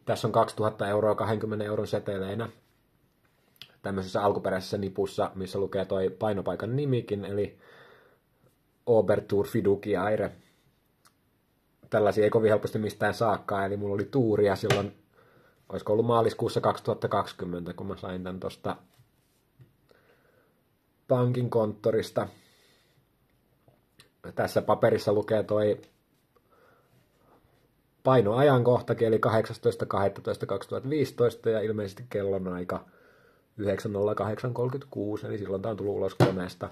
Tässä on 2000 euroa 20 euron seteleinä tämmöisessä alkuperäisessä nipussa, missä lukee toi painopaikan nimikin, eli Obertur Fiduciaire. Tällaisia ei kovin helposti mistään saakkaan, eli mulla oli tuuria silloin, olisiko ollut maaliskuussa 2020, kun mä sain tän tosta pankin konttorista. Tässä paperissa lukee toi painoajankohtakin, eli 18.12.2015, ja ilmeisesti kellonaika 9.08.36, eli silloin tää on tullut ulos koneesta.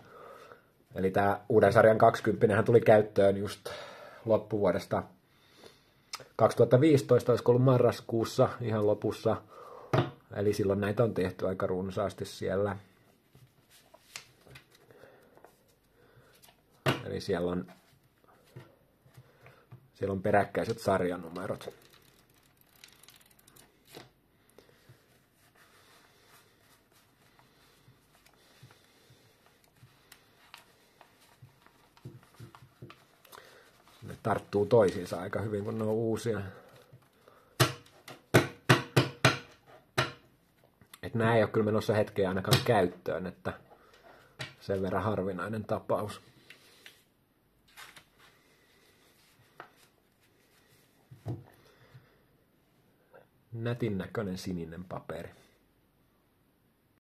Eli tää uuden sarjan 20 tuli käyttöön just loppuvuodesta 2015, olisiko ollut marraskuussa ihan lopussa. Eli silloin näitä on tehty aika runsaasti siellä. Eli siellä on peräkkäiset sarjanumerot. Ne tarttuu toisiinsa aika hyvin, kun ne on uusia. Et nää ei ole kyllä menossa hetkeä ainakaan käyttöön, että sen verran harvinainen tapaus. Nätin näköinen sininen paperi.